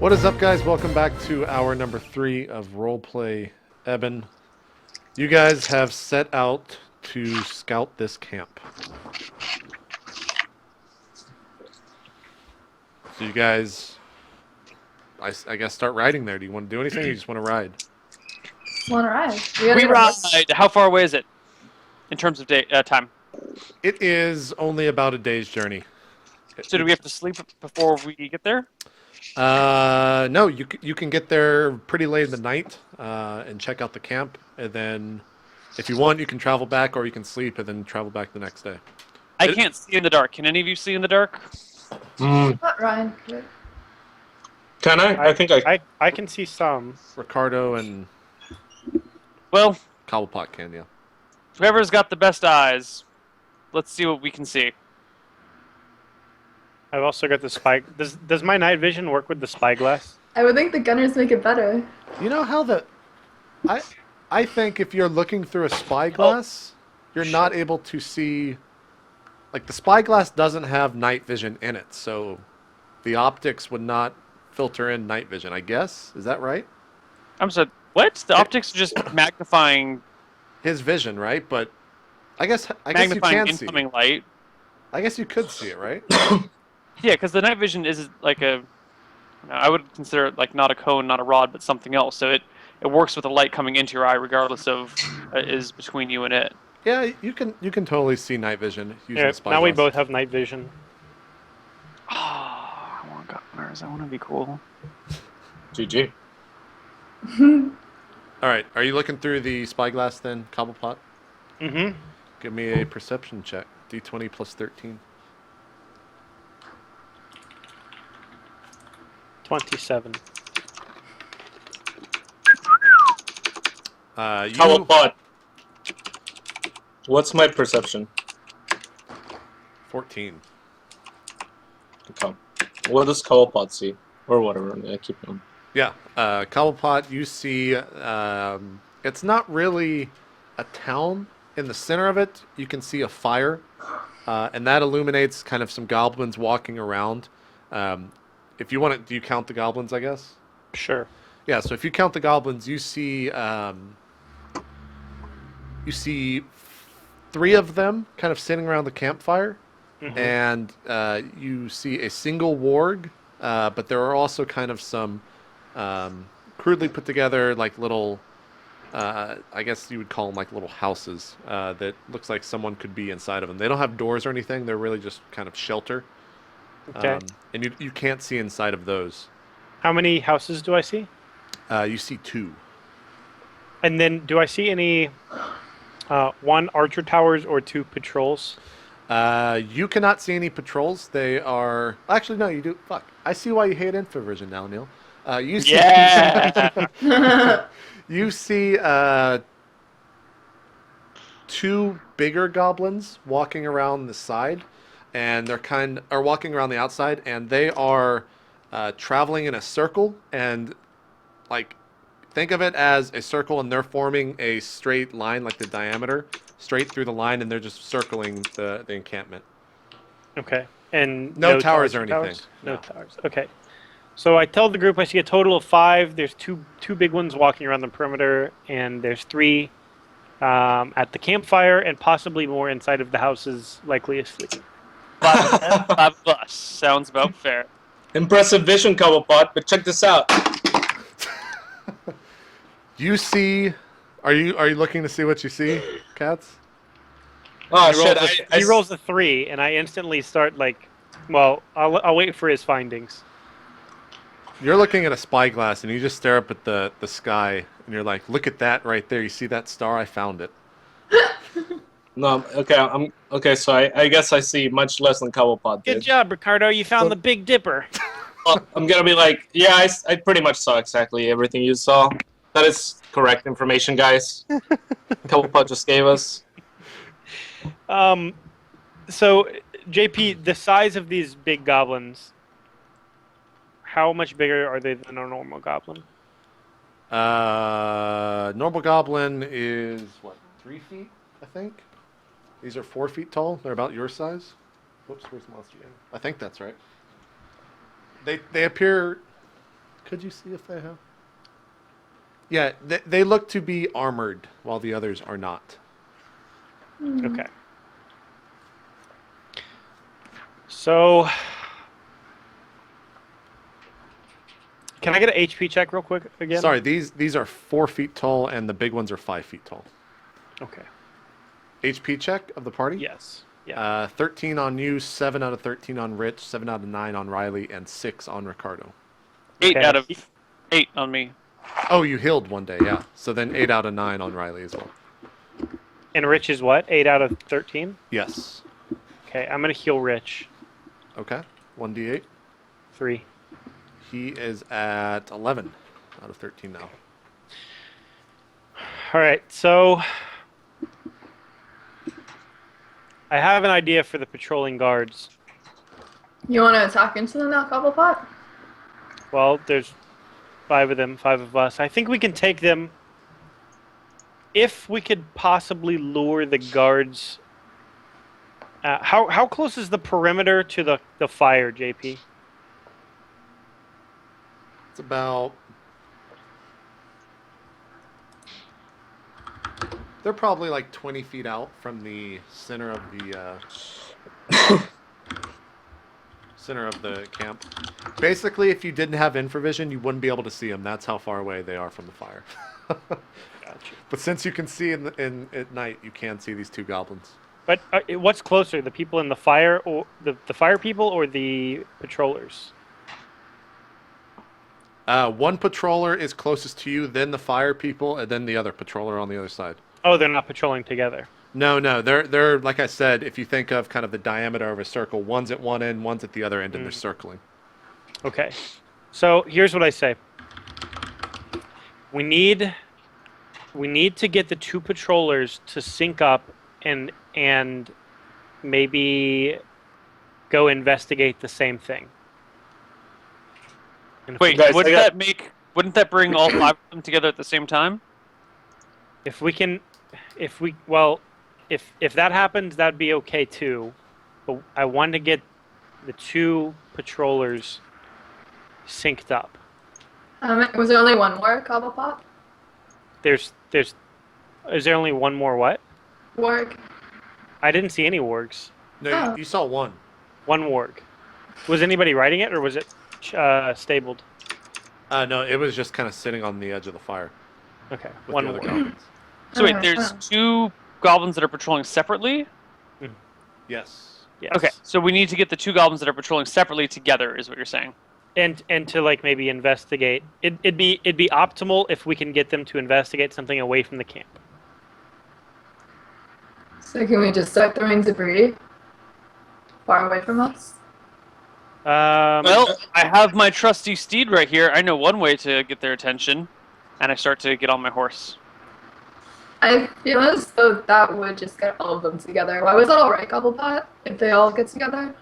What is up, guys? Welcome back to hour number 3 of Roleplay Ehbon. You guys have set out to scout this camp. So you guys, I guess, start riding there. Do you want to do anything, or you just want to ride? Want to ride? We ride. How far away is it in terms of time? It is only about a day's journey. So do we have to sleep before we get there? No, you can get there pretty late in the night and check out the camp, and then if you want, you can travel back, or you can sleep and then travel back the next day. I can't see in the dark. Can any of you see in the dark? Not Ryan. Can I? I think I can see some. Ricardo and Well, Cobblepot can, yeah. whoever's got the best eyes, let's see what we can see. I've also got the spy. Does my night vision work with the spyglass? I would think the gunners make it better. You know how I think if you're looking through a spyglass, you're not able to see. Like, the spyglass doesn't have night vision in it, so the optics would not filter in night vision, I guess. Is that right? I'm sorry, what? The optics are just magnifying His vision, right? But I guess you magnifying can see. incoming light. I guess you could see it, right? Yeah, because the night vision is like I would consider it like not a cone, not a rod, but something else. So it works with the light coming into your eye, regardless of is between you and it. Yeah, you can totally see night vision using Yeah, the spyglass. now we both have night vision. Oh, I want governors. I want to be cool. GG. All right, are you looking through the spyglass then, Cobblepot? Mm-hmm. Give me a perception check. D20 plus 13. 27. Cobblepot. What's my perception? 14. Okay. What does Cobblepot see? Or whatever. Yeah, keep going. Yeah, Cobblepot, you see, it's not really a town. In the center of it, you can see a fire, and that illuminates kind of some goblins walking around. If you want to, do you count the goblins, I guess? Sure. Yeah, so if you count the goblins, you see 3 of them kind of sitting around the campfire, and you see a single warg, but there are also kind of some crudely put together, like, little, I guess you would call them like little houses that looks like someone could be inside of them. They don't have doors or anything. They're really just kind of shelter. Okay. And you can't see inside of those. How many houses do I see? You see 2. And then do I see any 1 archer towers or 2 patrols? You cannot see any patrols. They are... Actually, no, you do. Fuck. I see why you hate Infravision now, Neil. You see... Yeah. You see 2 bigger goblins walking around the side, and they're walking around the outside, and they are traveling in a circle, and, like, think of it as a circle, and they're forming a straight line, like the diameter, straight through the line, and they're just circling the encampment. Okay. And No towers or archer anything. No No. towers. Okay. So I tell the group I see a total of 5. There's two big ones walking around the perimeter, and there's 3 at the campfire, and possibly more inside of the houses, likely asleep. 5 of us. Sounds about fair. Impressive vision, Cobblepot, but check this out. You see... Are you looking to see what you see, Cats? Oh, He shit. rolls he rolls a 3, and I instantly start, like... Well, I'll wait for his findings. You're looking at a spyglass, and you just stare up at the sky, and you're like, look at that right there. You see that star? I found it. No, okay, so I guess I see much less than Cobblepot did. Good job, Ricardo. You found the Big Dipper. Well, I'm gonna be like, yeah, I pretty much saw exactly everything you saw. That is correct information, guys. Cobblepot just gave us. So, JP, the size of these big goblins, how much bigger are they than a normal goblin? Normal goblin is, what, 3 feet, I think? These are 4 feet tall. They're about your size. Whoops, where's Monster Game? I think that's right. They appear Could you see if they have? Yeah, they look to be armored, while the others are not. Okay. So, can I get an HP check real quick again? Sorry, these are 4 feet tall, and the big ones are 5 feet tall. Okay. HP check of the party? Yes. Yeah. 13 on you, 7 out of 13 on Rich, 7 out of 9 on Riley, and 6 on Ricardo. 8 Okay. out of 8 on me. Oh, you healed one day, yeah. So then 8 out of 9 on Riley as well. And Rich is what? 8 out of 13? Yes. Okay, I'm going to heal Rich. Okay. 1d8. 3. He is at 11 out of 13 now. All right, so I have an idea for the patrolling guards. You want to attack into them now, Cobblepot? Well, there's 5 of them, 5 of us. I think we can take them if we could possibly lure the guards. How close is the perimeter to the fire, JP? It's about... They're probably like 20 feet out from the center of the camp. Basically, if you didn't have infravision, you wouldn't be able to see them. That's how far away they are from the fire. Gotcha. But since you can see in at night, you can see these 2 goblins. But what's closer, the people in the fire, or the fire people, or the patrollers? One patroller is closest to you, then the fire people, and then the other patroller on the other side. Oh, they're not patrolling together. No, they're like I said. If you think of kind of the diameter of a circle, one's at one end, one's at the other end, and they're circling. Okay, so here's what I say. We need to get the 2 patrollers to sync up and maybe go investigate the same thing. And if Wait, Guys, wouldn't that bring all 5 of them together at the same time? if that happens, that'd be okay too. But I want to get the 2 patrollers synced up. Was there only one more Cobblepot? Is there only one more what? Warg. I didn't see any wargs. No, Oh. you saw one. One warg. Was anybody riding it, or was it stabled? No, it was just kind of sitting on the edge of the fire Okay, with one the other warg. goblins. So wait, Okay, there's oh. 2 goblins that are patrolling separately? Yes. Yes. Okay, so we need to get the 2 goblins that are patrolling separately together, is what you're saying. And to like maybe investigate. It'd be optimal if we can get them to investigate something away from the camp. So can we just start throwing debris far away from us? Well, I have my trusty steed right here. I know one way to get their attention, and I start to get on my horse. I feel as though that would just get all of them together. Why was that alright, Cobblepot? If they all get together?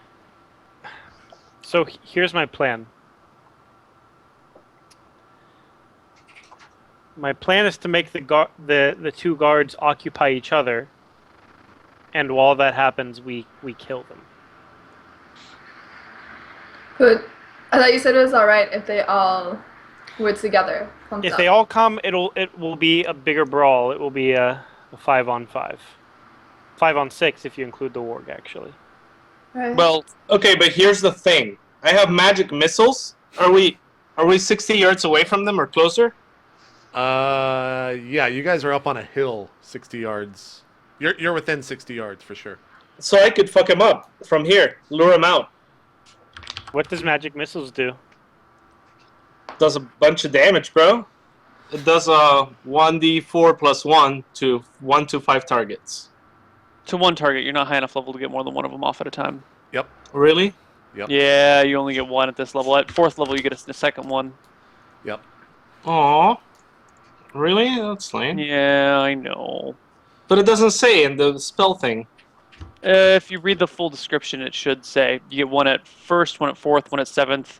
So here's my plan. My plan is to make the 2 guards occupy each other, and while that happens, we kill them. But I thought you said it was alright if they all were together. clumped If up. they all come, it will be a bigger brawl. It will be a 5-on-5, 5-on-6 if you include the warg actually. Right. Well, Okay, but here's the thing. I have magic missiles. Are we 60 yards away from them or closer? Yeah, you guys are up on a hill, 60 yards. You're within 60 yards for sure. So I could fuck him up from here, lure him out. What does magic missiles do? Does a bunch of damage, bro. It does 1d4 plus 1 to 1 to 5 targets. to 1 target, you're not high enough level to get more than 1 of them off at a time. Yep. Really? Yep. Yeah, you only get 1 at this level. At 4th level, you get a second one. Yep. Aw. Really? That's lame. Yeah, I know. But it doesn't say in the spell thing. If you read the full description, it should say you get 1 at 1st, 1 at 4th, 1 at 7th,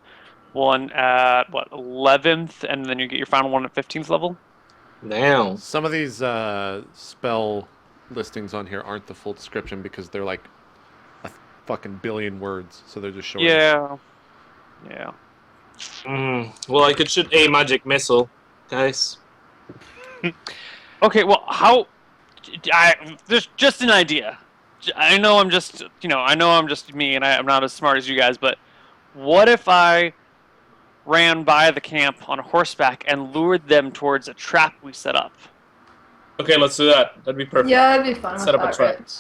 1 at 11th, and then you get your final 1 at 15th level. Damn. Some of these spell listings on here aren't the full description because they're like a fucking billion words, so they're just short. Yeah. Yeah. Well, I could shoot a magic missile, guys. Okay, well, how? Just an idea. I know I'm just, I know I'm just me, and I'm not as smart as you guys. But what if I ran by the camp on horseback and lured them towards a trap we set up? Okay, let's do that. That'd be perfect. Yeah, it'd be fun Set with up a that, trap. Rich.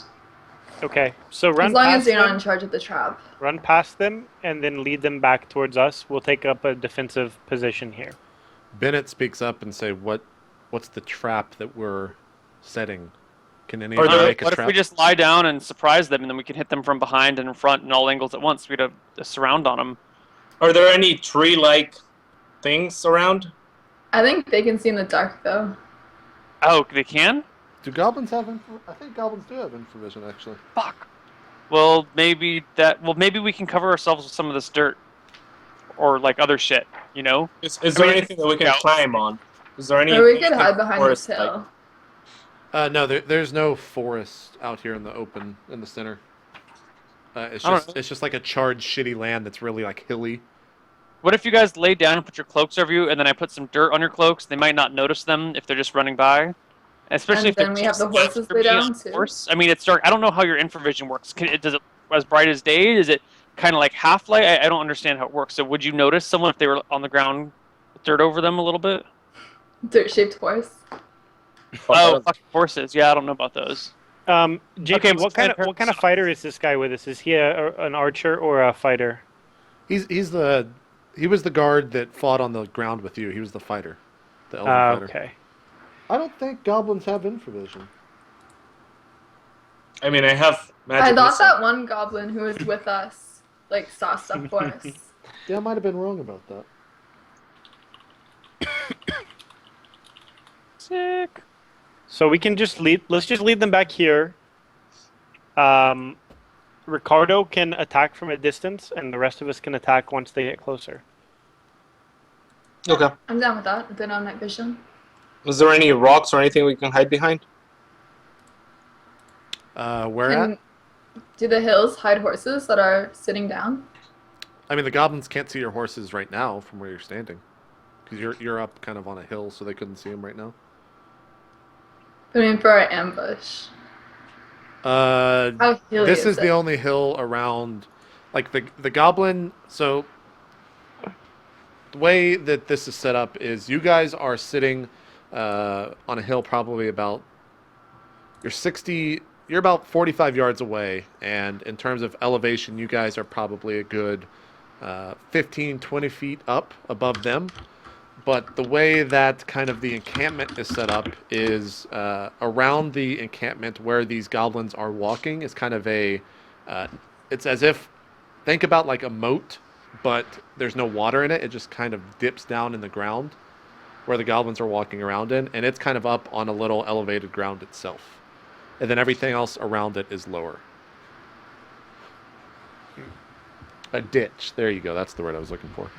Okay, so run As long past as you're not in them, charge of the trap. run past them, and then lead them back towards us. We'll take up a defensive position here. Bennett speaks up and say, "What's the trap that we're setting? Can any Are of you there- make a What if trap?" we just lie down and surprise them, and then we can hit them from behind and in front and all angles at once? We'd have a surround on them. Are there any tree-like things around? I think they can see in the dark, though. Oh, they can? Do goblins have I think goblins do have infravision, actually. Fuck. Well, maybe we can cover ourselves with some of this dirt, or like other shit. Is there anything that we can climb on? Is there any? Or we could hide behind this forest, hill. No, there's no forest out here in the open in the center. It's just like a charred, shitty land that's really like hilly. What if you guys lay down and put your cloaks over you, and then I put some dirt on your cloaks? They might not notice them if they're just running by. Especially And if they're then we have the just horses being lay on down, a too. horse. I mean, it's dark. I don't know how your infravision works. Does it as bright as day? Is it kind of like half light? I don't understand how it works. So would you notice someone if they were on the ground with dirt over them a little bit? Dirt-shaped horse. Oh, fucking horses. Yeah, I don't know about those. Jacob, Okay, what kind of fighter is this guy with us? Is he an archer or a fighter? He was the guard that fought on the ground with you. He was the fighter, the elven fighter. Okay. I don't think goblins have infravision. I mean, I have magic. I thought missile. that one goblin who was with us, saw stuff for us. Yeah, I might have been wrong about that. Sick. So we can let's just lead them back here. Ricardo can attack from a distance, and the rest of us can attack once they get closer. Okay. I'm down with that. Then on night vision. Is there any rocks or anything we can hide behind? Where at? Do the hills hide horses that are sitting down? I mean, the goblins can't see your horses right now from where you're standing, because you're up kind of on a hill, so they couldn't see them right now. I mean, for our ambush. How hilly This is it? the only hill around, like the goblin. So the way that this is set up is you guys are sitting on a hill, probably about you're about 45 yards away, and in terms of elevation, you guys are probably a good 15, 20 feet up above them. But the way that kind of the encampment is set up is around the encampment where these goblins are walking is kind of it's as if, think about like a moat, but there's no water in it. It just kind of dips down in the ground where the goblins are walking around in, and it's kind of up on a little elevated ground itself. And then everything else around it is lower. A ditch. There you go. That's the word I was looking for.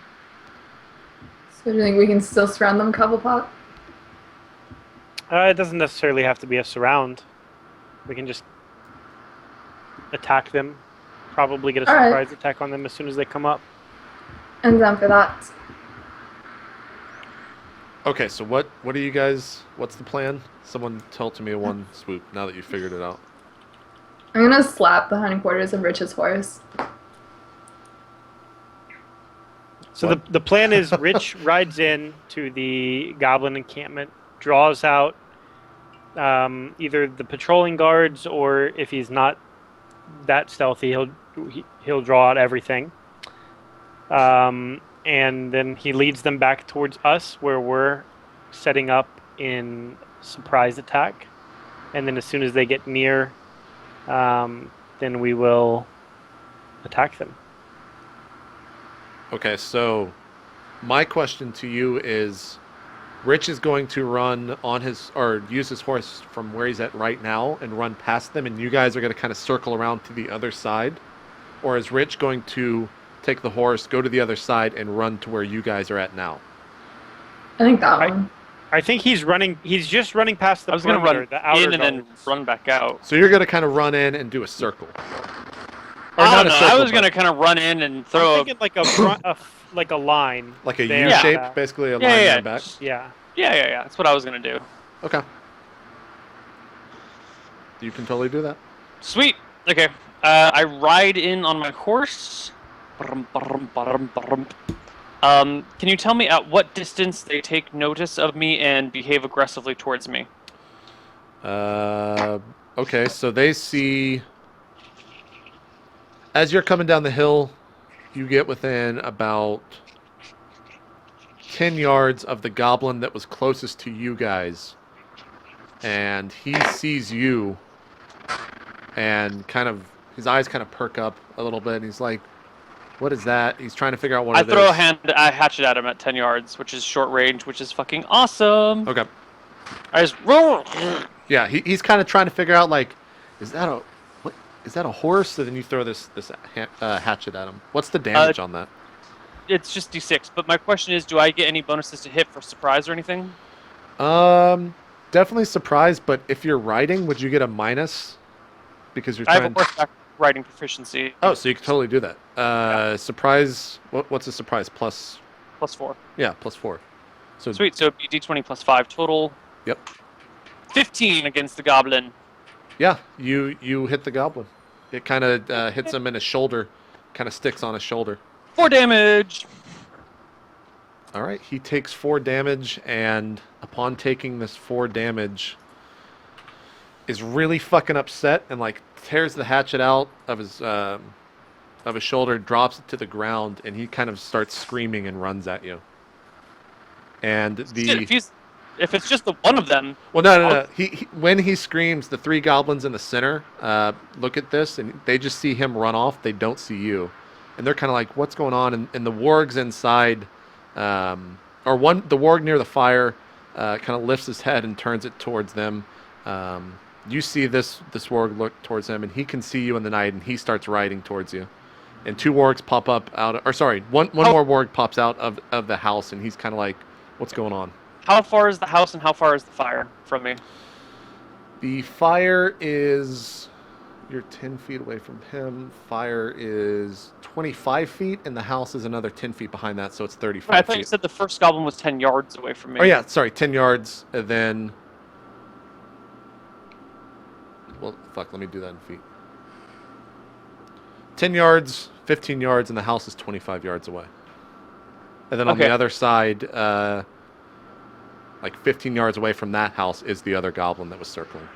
So do you think we can still surround them, Cobblepot? It doesn't necessarily have to be a surround. We can just attack them. Probably get a All right. surprise attack on them as soon as they come up. I'm down for that. Okay, so what are you guys? What's the plan? Someone tell it to me in one swoop. Now that you figured it out. I'm gonna slap the hindquarters of Rich's horse. So the plan is Rich rides in to the goblin encampment, draws out either the patrolling guards, or if he's not that stealthy, he'll draw out everything. And then he leads them back towards us, where we're setting up in surprise attack. And then as soon as they get near, then we will attack them. Okay, so my question to you is, Rich is going to run on use his horse from where he's at right now and run past them, and you guys are going to kind of circle around to the other side? Or is Rich going to take the horse, go to the other side, and run to where you guys are at now? I think that one. I think he's just running past the I was going to perimeter, run the outer in and then guards. run back out. So you're going to kind of run in and do a circle. Or I not don't a know. circle, I was but- going to kind of run in and I'm throw thinking like a like a line. Like a there. U-shape, Yeah. basically a Yeah, line yeah, there back. Yeah. Yeah. That's what I was gonna do. Okay. You can totally do that. Sweet. Okay. I ride in on my horse. Can you tell me at what distance they take notice of me and behave aggressively towards me? Okay, so they see... As you're coming down the hill, you get within about 10 yards of the goblin that was closest to you guys. And he sees you, and kind of... His eyes kind of perk up a little bit, and he's like, what is that? He's trying to figure out what it is. I throw a hatchet at him at 10 yards, which is short range, which is fucking awesome. Okay. I just roll. Yeah, he's kind of trying to figure out, like, is that a horse? So then you throw this hatchet at him. What's the damage on that? It's just D6, but my question is, do I get any bonuses to hit for surprise or anything? Definitely surprise, but if you're riding, would you get a minus? Because you're I have trying... a horseback riding proficiency. Oh, so you can totally do that. Surprise... What's a surprise? Plus... +4. Yeah, +4. So Sweet, so it'd be D20 +5 total. Yep. 15 against the goblin. Yeah, you hit the goblin. It kind of hits him in his shoulder. Kind of sticks on his shoulder. 4 damage. All right, he takes 4 damage, and upon taking this 4 damage, is really fucking upset and like tears the hatchet out of his shoulder, drops it to the ground, and he kind of starts screaming and runs at you. And Shit, if it's just the one of them. Well, no. He when he screams, the 3 goblins in the center look at this, and they just see him run off. They don't see you, and they're kind of like, "What's going on?" And the wargs inside, the warg near the fire, kind of lifts his head and turns it towards them. You see this warg look towards him, and he can see you in the night, and he starts riding towards you. And 2 wargs pop up out, one more warg pops out of the house, and he's kind of like, "What's going on?" How far is the house and how far is the fire from me? The fire is... You're 10 feet away from him. Fire is 25 feet, and the house is another 10 feet behind that, so it's 35 I thought feet. you said the first goblin was 10 yards away from me. Oh, yeah, sorry, 10 yards, and then... Well, fuck, let me do that in feet. 10 yards, 15 yards, and the house is 25 yards away. And then on the other side... like 15 yards away from that house is the other goblin that was circling.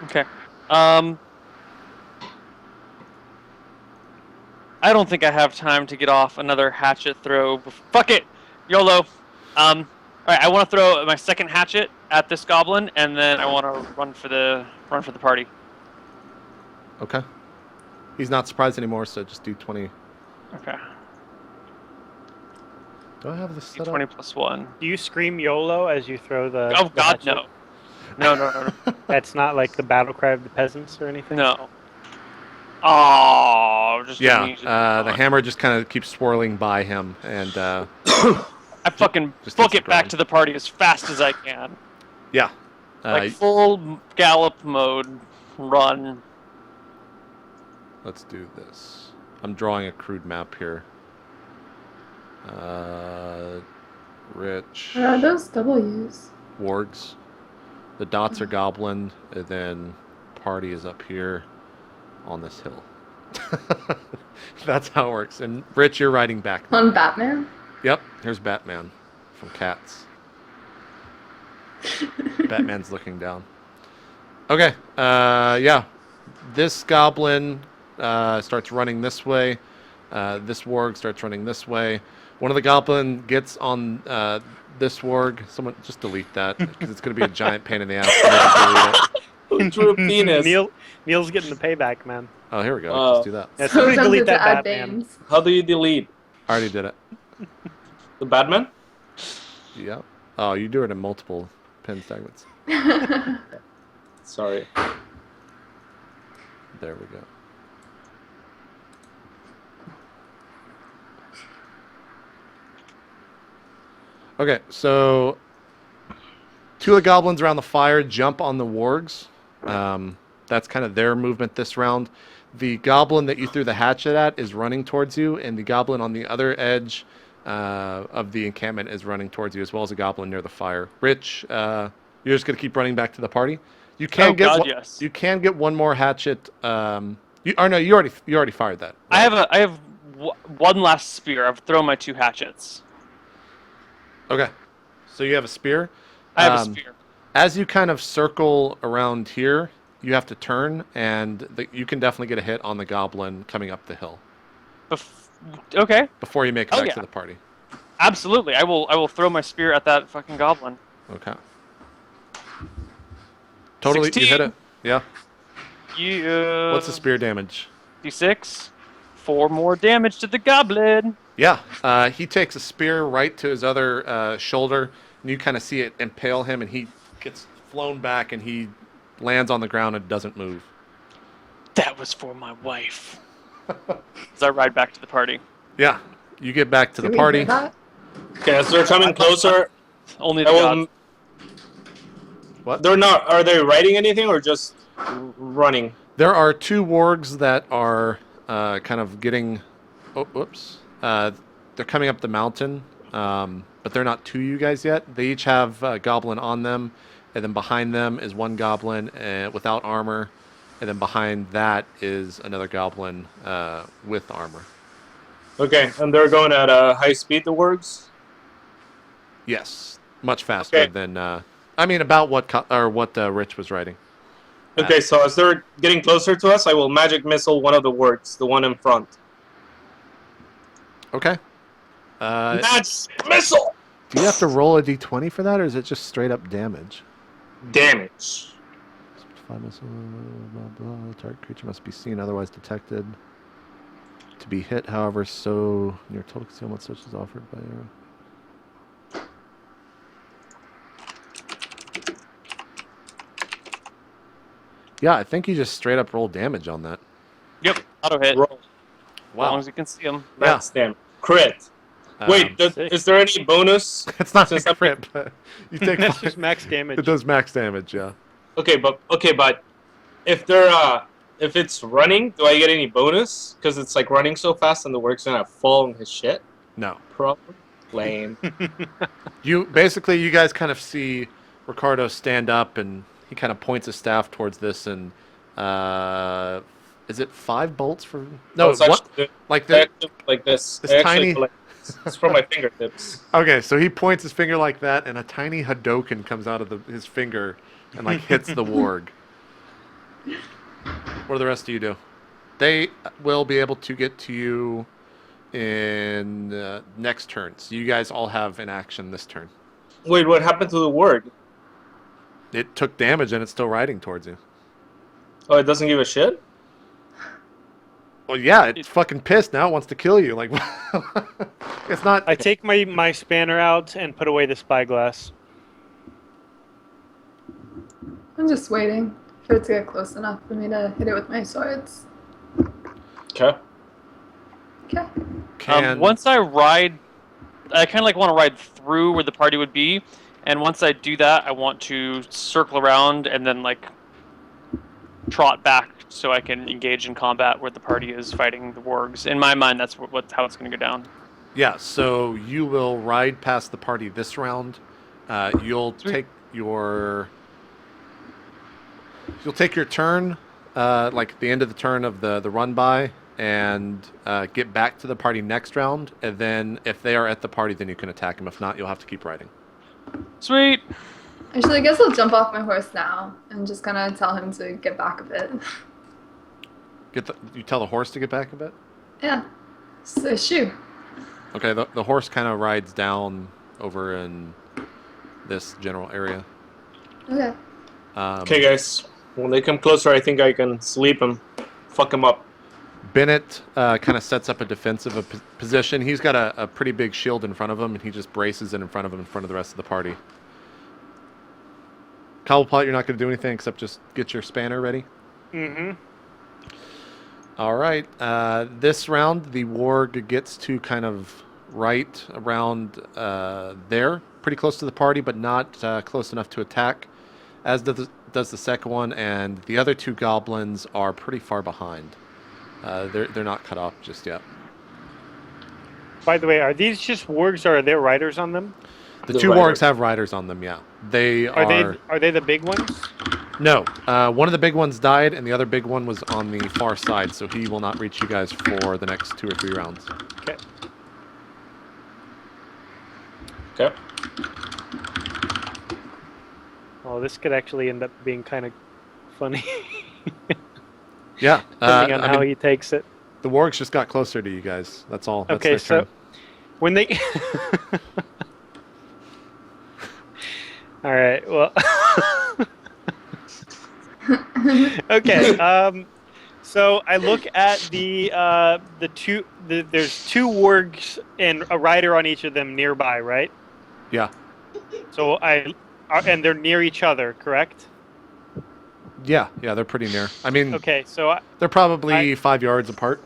Okay. I don't think I have time to get off another hatchet throw. Fuck it! YOLO! Alright, I want to throw my second hatchet at this goblin, and then I want to run for the party. Okay. He's not surprised anymore, so just do 20. Okay. Do I have this set 20 up? +1. Do you scream YOLO as you throw the... Oh the god, hatchet? no. No. That's not like the battle cry of the peasants or anything? No. Oh, just Yeah, the hammer just kind of keeps swirling by him, and I fucking just book hits it the back ground. to the party as fast as I can. Yeah. Like full gallop mode, run. Let's do this. I'm drawing a crude map here. Rich. What are those W's? Wargs. The dots are goblin, and then party is up here on this hill. That's how it works. And Rich, you're riding back. On Batman? Yep, here's Batman from Cats. Batman's looking down. Okay, yeah. This goblin starts running this way. This warg starts running this way. One of the goblin gets on this warg. Someone just delete that, because it's going to be a giant pain in the ass. Who drew a penis? Neil's getting the payback, man. Oh, here we go. Oh. Let's do that. Yeah, So somebody tempted delete to that add Batman. names. How do you delete? I already did it. The Batman? Yep. Oh, you do it in multiple pin segments. Sorry. There we go. Okay, so 2 of the goblins around the fire jump on the wargs. That's kind of their movement this round. The goblin that you threw the hatchet at is running towards you, and the goblin on the other edge of the encampment is running towards you, as well as a goblin near the fire. Rich, you're just gonna keep running back to the party. You can Yes. You can get one more hatchet. You already fired that. Right? I have one last spear. I've thrown my 2 hatchets. Okay, so you have a spear. I have a spear. As you kind of circle around here, you have to turn, and you can definitely get a hit on the goblin coming up the hill Okay. before you make it back to the party. Absolutely. I will throw my spear at that fucking goblin. Okay. Totally, 16. you hit it. Yeah. Yeah. What's the spear damage? D6. 4 more damage to the goblin. Yeah. He takes a spear right to his other shoulder, and you kind of see it impale him, and he gets flown back, and he lands on the ground and doesn't move. That was for my wife. As I ride back to the party. Yeah. You get back to Do the we party. hear that? Okay, as they're coming closer, Only the I will, gods. What? they're not. Are they writing anything or just running? There are 2 wargs that are kind of getting. Oh, whoops. They're coming up the mountain, but they're not to you guys yet. They each have a goblin on them, and then behind them is one goblin without armor, and then behind that is another goblin with armor. Okay, and they're going at a high speed. The words. Yes, much faster Okay. than. I mean, about what Rich was writing. Okay, so as they're getting closer to us, I will magic missile one of the words, the one in front. Okay. That's missile Do you have to roll a d20 for that, or is it just straight up damage? damage. 5 missile, blah, blah. Target creature must be seen, otherwise detected. To be hit, however, so near total concealment such as offered by arrow. Yeah, I think you just straight up roll damage on that. Yep. Auto hit. Roll. As long as you can see them. That's damn crit. Wait, is there any bonus? it's not since a I'm- crit, but you take That's five- just max damage. It does max damage, yeah. Okay, but if they're if it's running, do I get any bonus? Because it's like running so fast and the work's gonna fall on his shit. No. Probably. Lame. You guys kind of see Ricardo stand up, and he kind of points his staff towards this, and is it 5 bolts for? No, it's what? actually, Like I the actually like this. this I actually tiny- go like this. It's from my fingertips. Okay, so he points his finger like that, and a tiny Hadoken comes out of his finger and like hits the warg. What do the rest of you do? They will be able to get to you in next turn. So you guys all have an action this turn. Wait, what happened to the word? It took damage, and it's still riding towards you. Oh, it doesn't give a shit? Well, yeah, it's fucking pissed now. It wants to kill you. Like, it's not. I take my spanner out and put away the spyglass. I'm just waiting for it to get close enough for me to hit it with my swords. Okay. Okay. Once I ride, I kind of like want to ride through where the party would be, and once I do that, I want to circle around and then like trot back so I can engage in combat where the party is fighting the wargs. In my mind, that's how it's going to go down. Yeah, so you will ride past the party this round. You'll take your turn, like the end of the turn of the run by, and get back to the party next round. And then if they are at the party, then you can attack them. If not, you'll have to keep riding. Sweet. Actually, I guess I'll jump off my horse now and just kind of tell him to get back a bit. You tell the horse to get back a bit? Yeah. So, shoo. Okay, the horse kind of rides down over in this general area. Okay. Okay, guys. When they come closer, I think I can sleep him. Fuck him up. Bennett kind of sets up a defensive position. He's got a pretty big shield in front of him, and he just braces it in front of him in front of the rest of the party. Cobblepot, you're not going to do anything except just get your spanner ready? Mm-hmm. All right. This round, the warg gets to kind of right around there, pretty close to the party, but not close enough to attack, as does the second one, and the other 2 goblins are pretty far behind. They're not cut off just yet. By the way, are these just wargs or are there riders on them? The The two riders. wargs have riders on them. Yeah, they Are they the big ones? No, one of the big ones died, and the other big one was on the far side, so he will not reach you guys for the next 2 or 3 rounds. Okay. Okay. Oh, this could actually end up being kind of funny, Yeah, depending on I how mean, he takes it. the wargs just got closer to you guys. That's all. That's Okay, their so turn. when they all right, well, okay. So I look at there's two wargs and a rider on each of them nearby, right? Yeah, So and they're near each other, correct? yeah, they're pretty near. I mean, Okay, so they're probably 5 yards apart.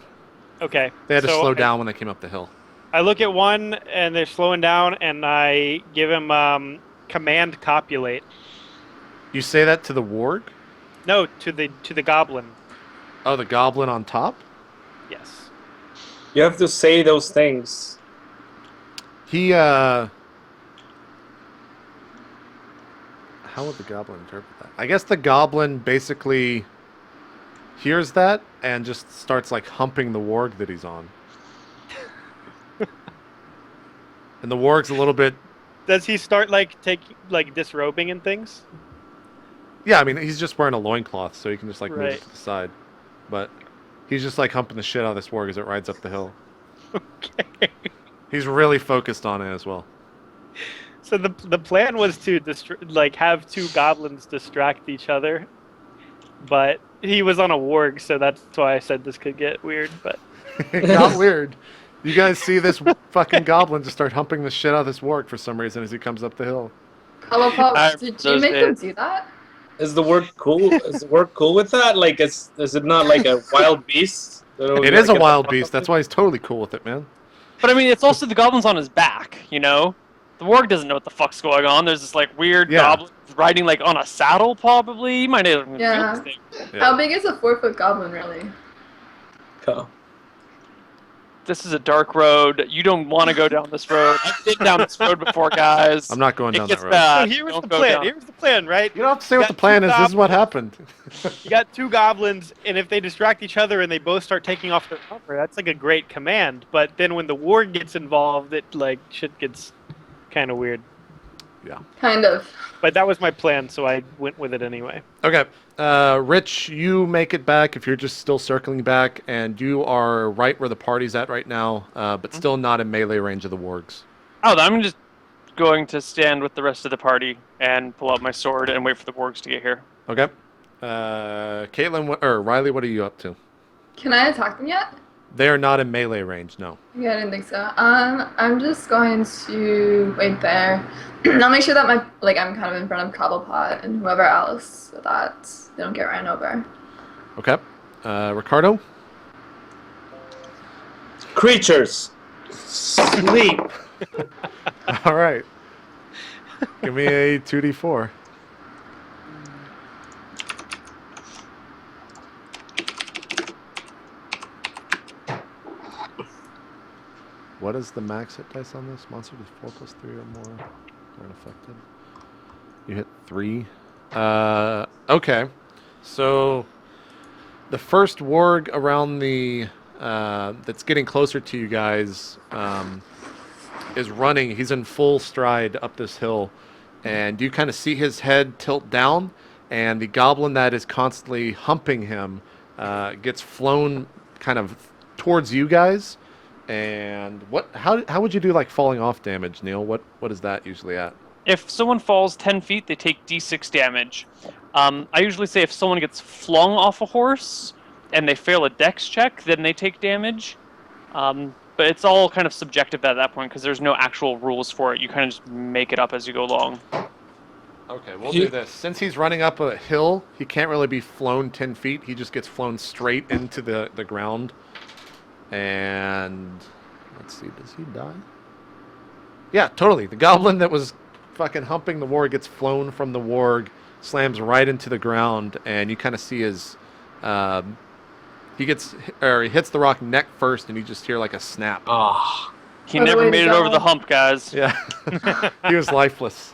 okay. They had to so slow down when they came up the hill. I look at one and they're slowing down, and I give him command copulate. You say that to the warg? No, to the goblin. Oh, the goblin on top? Yes. You have to say those things. He, how would the goblin interpret that? I guess the goblin basically hears that and just starts, like, humping the warg that he's on. And the warg's a little bit... Does he start disrobing and things? Yeah, I mean, he's just wearing a loincloth, so he can just, like, move Right. it to the side. But he's just, like, humping the shit out of this warg as it rides up the hill. Okay. He's really focused on it as well. So the plan was to have two goblins distract each other, but he was on a warg, so that's why I said this could get weird. But It got weird. You guys see this fucking goblin just start humping the shit out of this warg for some reason as he comes up the hill. Hello, Pop. I- Did you those make them days. do that? Is the word cool? Is the word cool with that? Like, is it not like a wild beast? It is a wild beast. That's why he's totally cool with it, man. But I mean, it's also the goblin's on his back, you know? The warg doesn't know what the fuck's going on. There's this, like, weird Yeah. goblin riding, like, on a saddle, probably. He might not even Yeah. feel this thing. Yeah. How big is a 4-foot goblin, really? Oh. This is a dark road. You don't want to go down this road. I've been down this road before, guys. I'm not going It down gets that road. bad. so here was Don't the go plan. down. Here's the plan, right? You don't have to say what Got the plan two is. This is what happened. You got two goblins, and if they distract each other and they both start taking off their armor, that's like a great command. But then when the warg gets involved, it like shit gets kind of weird. Kind of. But that was my plan, so I went with it anyway. Okay. Rich, you make it back if you're just still circling back, and you are right where the party's at right now, but still not in melee range of the wargs. Oh, I'm just going to stand with the rest of the party and pull out my sword and wait for the wargs to get here. Okay. Caitlin, or Riley, what are you up to? Can I attack them yet? They are not in melee range, no. Yeah, I didn't think so. I'm just going to wait there. I'll make sure that I'm kind of in front of Cobblepot and whoever else, so that they don't get ran over. Okay. Ricardo? Creatures. Sleep. All right. Give me a 2d4. What is the max hit dice on this? Monster does 4 + 3 or more. Are unaffected. You hit 3. Okay. So the first warg around the that's getting closer to you guys is running. He's in full stride up this hill, and you kind of see his head tilt down, and the goblin that is constantly humping him gets flown kind of towards you guys. And how would you do like falling off damage, Neil? What is that usually at? If someone falls 10 feet, they take d6 damage. I usually say if someone gets flung off a horse and they fail a dex check, then they take damage. But it's all kind of subjective at that point because there's no actual rules for it. You kind of just make it up as you go along. Okay, we'll do this. Since he's running up a hill, he can't really be flown 10 feet. He just gets flown straight into the ground. And let's see, does he die? Yeah, totally. The goblin that was fucking humping the warg gets flown from the warg, slams right into the ground, and you kind of see his he hits the rock neck first, and you just hear like a snap. Ah. He By the never way, made it over the hump, guys. Yeah. He was lifeless.